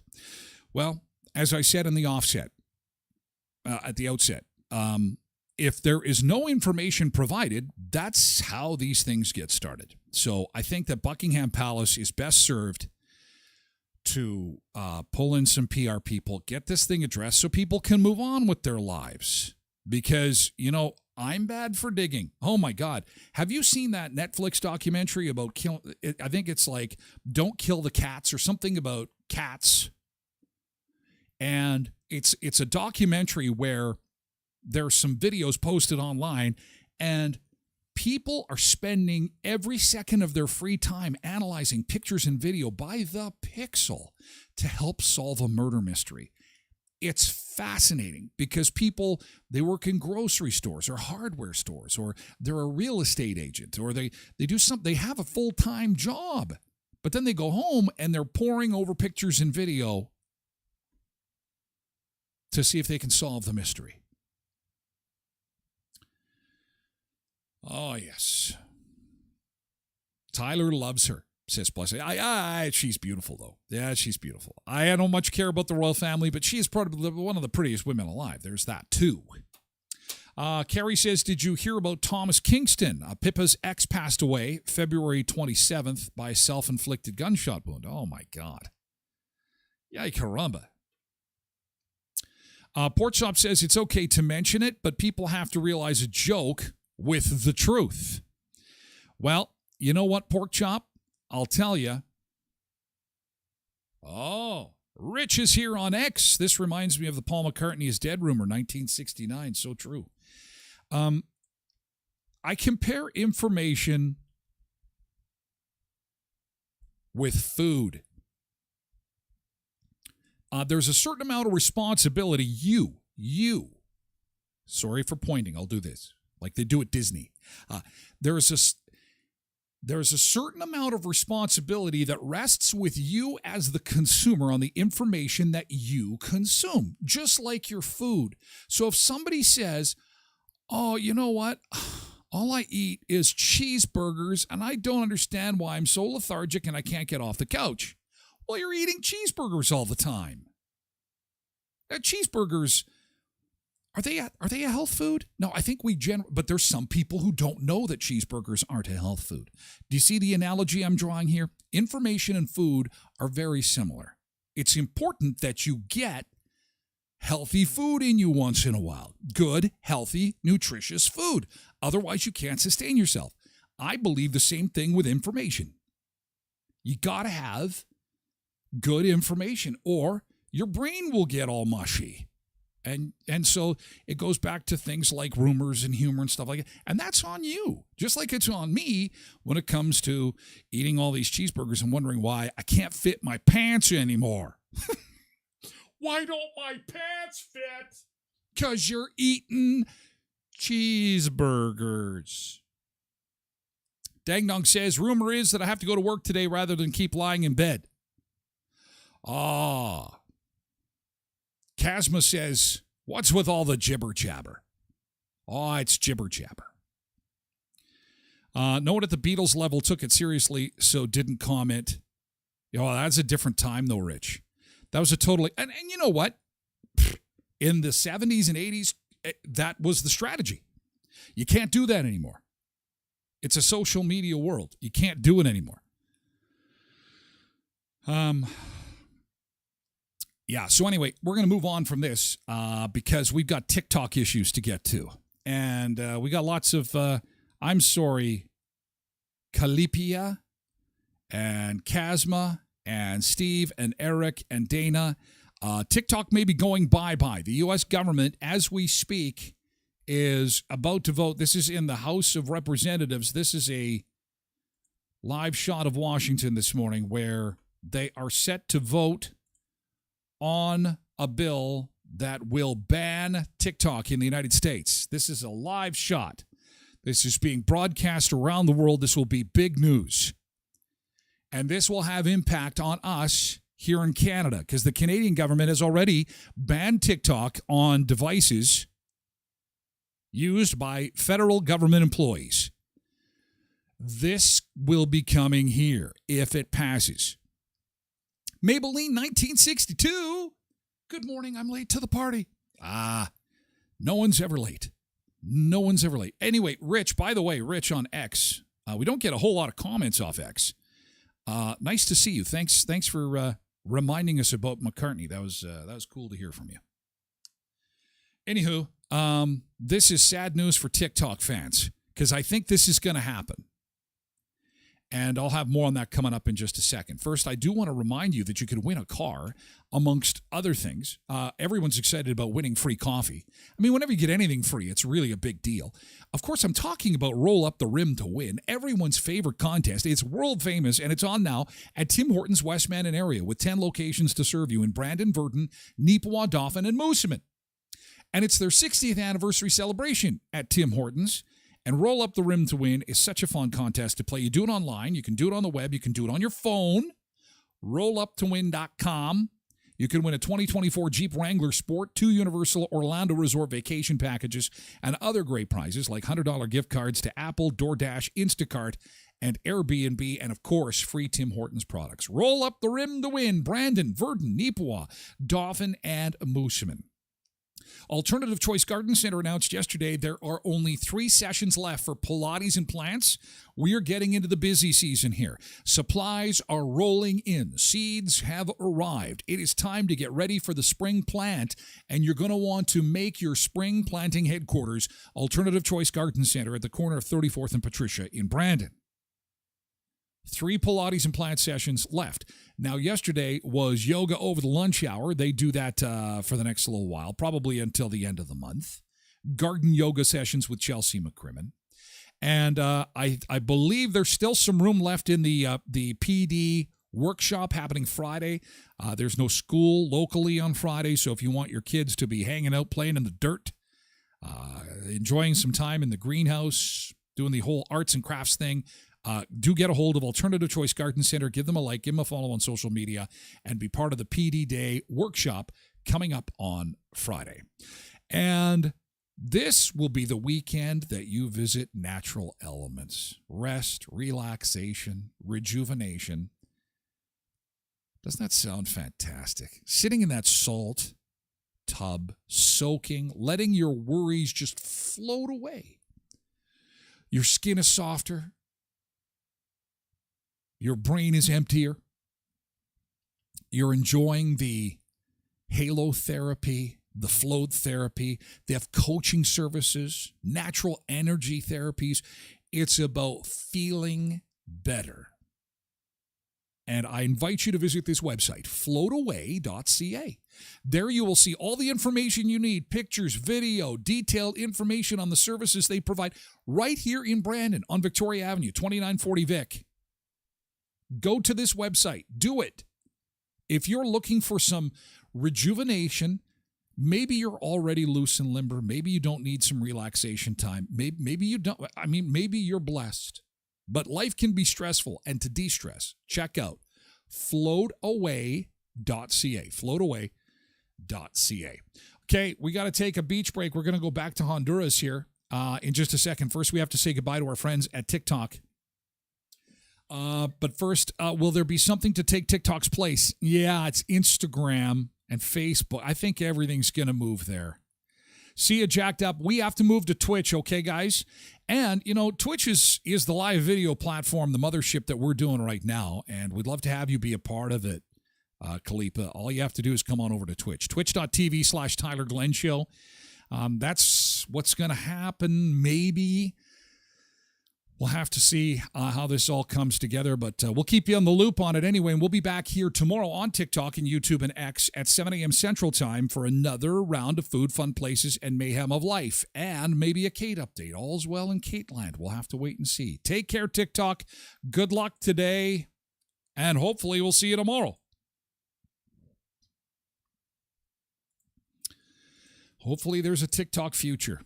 Well, as I said in the offset, at the outset, if there is no information provided, that's how these things get started. So I think that Buckingham Palace is best served to pull in some PR people, get this thing addressed so people can move on with their lives. Because, I'm bad for digging. Oh, my God. Have you seen that Netflix documentary about I think it's like Don't Kill the Cats or something about cats. And it's a documentary where there's some videos posted online and people are spending every second of their free time analyzing pictures and video by the pixel to help solve a murder mystery. it's fascinating because people, they work in grocery stores or hardware stores, or they're a real estate agent, or they do something, they have a full-time job, but then they go home and they're poring over pictures and video to see if they can solve the mystery. Oh, yes. Tyler loves her, says Plus. She's beautiful, though. Yeah, she's beautiful. I don't much care about the royal family, but she is probably one of the prettiest women alive. There's that, too. Carrie says, did you hear about Thomas Kingston? Pippa's ex passed away February 27th by a self-inflicted gunshot wound. Oh, my God. Yay, caramba. Pork Chop says it's okay to mention it, but people have to realize a joke with the truth. Well, you know what, Pork Chop? I'll tell you. Oh, Rich is here on X. This reminds me of the Paul McCartney is dead rumor, 1969. So true. I compare information with food. There's a certain amount of responsibility you, sorry for pointing, I'll do this, like they do at Disney. There's a certain amount of responsibility that rests with you as the consumer on the information that you consume, just like your food. So if somebody says, oh, you know what? All I eat is cheeseburgers, and I don't understand why I'm so lethargic and I can't get off the couch. Well, you're eating cheeseburgers all the time. Cheeseburgers, are they a health food? No, I think but there's some people who don't know that cheeseburgers aren't a health food. Do you see the analogy I'm drawing here? Information and food are very similar. It's important that you get healthy food in you once in a while. Good, healthy, nutritious food. Otherwise, you can't sustain yourself. I believe the same thing with information. You got to have good information or your brain will get all mushy. And so it goes back to things like rumors and humor and stuff like that. And that's on you. Just like it's on me when it comes to eating all these cheeseburgers and wondering why I can't fit my pants anymore. Why don't my pants fit? Because you're eating cheeseburgers. Dang Dong says, rumor is that I have to go to work today rather than keep lying in bed. Casma says, what's with all the jibber jabber? Oh, it's jibber jabber. No one at the Beatles level took it seriously, so didn't comment. That's a different time, though, Rich. That was a totally... And you know what? In the 70s and 80s, that was the strategy. You can't do that anymore. It's a social media world. You can't do it anymore. Yeah, so anyway, we're going to move on from this because we've got TikTok issues to get to. And we got lots of, I'm sorry, Kalipia and Casma and Steve and Eric and Dana. TikTok may be going bye-bye. The U.S. government, as we speak, is about to vote. This is in the House of Representatives. This is a live shot of Washington this morning where they are set to vote on a bill that will ban TikTok in the United States. This is a live shot. This is being broadcast around the world. This will be big news. And this will have impact on us here in Canada because the Canadian government has already banned TikTok on devices used by federal government employees. This will be coming here if it passes. Maybelline 1962. Good morning, I'm late to the party. No one's ever late. No one's ever late. Anyway, Rich, by the way, Rich on X. We don't get a whole lot of comments off X. Nice to see you. Thanks for reminding us about McCartney. That was cool to hear from you. Anywho, this is sad news for TikTok fans because I think this is going to happen. And I'll have more on that coming up in just a second. First, I do want to remind you that you could win a car, amongst other things. Everyone's excited about winning free coffee. I mean, whenever you get anything free, it's really a big deal. Of course, I'm talking about Roll Up the Rim to Win, everyone's favorite contest. It's world famous, and it's on now at Tim Hortons Westman and area, with 10 locations to serve you in Brandon, Virden, Neepawa, Dauphin, and Moosomin. And it's their 60th anniversary celebration at Tim Hortons. And Roll Up the Rim to Win is such a fun contest to play. You do it online. You can do it on the web. You can do it on your phone. RollUpToWin.com. You can win a 2024 Jeep Wrangler Sport, 2 Universal Orlando Resort vacation packages, and other great prizes like $100 gift cards to Apple, DoorDash, Instacart, and Airbnb, and of course, free Tim Hortons products. Roll Up the Rim to Win. Brandon, Virden, Neepawa, Dauphin, and Moosomin. Alternative Choice Garden Center announced yesterday there are only 3 sessions left for Pilates and plants. We are getting into the busy season here. Supplies are rolling in. Seeds have arrived. It is time to get ready for the spring plant, and you're going to want to make your spring planting headquarters Alternative Choice Garden Center at the corner of 34th and Patricia in Brandon. 3 Pilates and plant sessions left. Now, yesterday was yoga over the lunch hour. They do that for the next little while, probably until the end of the month. Garden yoga sessions with Chelsea McCrimmon. And I believe there's still some room left in the PD workshop happening Friday. There's no school locally on Friday, so if you want your kids to be hanging out, playing in the dirt, enjoying some time in the greenhouse, doing the whole arts and crafts thing, do get a hold of Alternative Choice Garden Center. Give them a like, give them a follow on social media, and be part of the PD Day workshop coming up on Friday. And this will be the weekend that you visit natural elements. Rest, relaxation, rejuvenation. Doesn't that sound fantastic? Sitting in that salt tub, soaking, letting your worries just float away. Your skin is softer. Your brain is emptier. You're enjoying the halo therapy, the float therapy. They have coaching services, natural energy therapies. It's about feeling better. And I invite you to visit this website, floataway.ca. There you will see all the information you need, pictures, video, detailed information on the services they provide right here in Brandon on Victoria Avenue, 2940 Vic. Go to this website. Do it. If you're looking for some rejuvenation, maybe you're already loose and limber. Maybe you don't need some relaxation time. Maybe you don't. I mean, maybe you're blessed. But life can be stressful. And to de-stress, check out floataway.ca. Floataway.ca. Okay, we got to take a beach break. We're going to go back to Honduras here in just a second. First, we have to say goodbye to our friends at TikTok. But first, will there be something to take TikTok's place? Yeah, it's Instagram and Facebook. I think everything's going to move there. See you jacked up. We have to move to Twitch, okay, guys? And, you know, Twitch is the live video platform, the mothership that we're doing right now, and we'd love to have you be a part of it, Kalipa. All you have to do is come on over to Twitch. Twitch.tv/Tyler Glen Show. That's what's going to happen, maybe. We'll have to see how this all comes together, but we'll keep you on the loop on it anyway, and we'll be back here tomorrow on TikTok and YouTube and X at 7 a.m. Central Time for another round of food, fun places, and mayhem of life, and maybe a Kate update. All's well in Kateland. We'll have to wait and see. Take care, TikTok. Good luck today, and hopefully we'll see you tomorrow. Hopefully there's a TikTok future.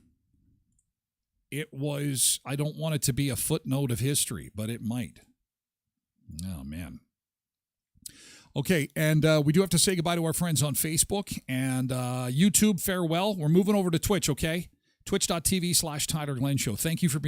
It was, I don't want it to be a footnote of history, but it might. Oh, man. Okay, and we do have to say goodbye to our friends on Facebook and YouTube. Farewell. We're moving over to Twitch, okay? Twitch.tv/Tyler Glen Show. Thank you for being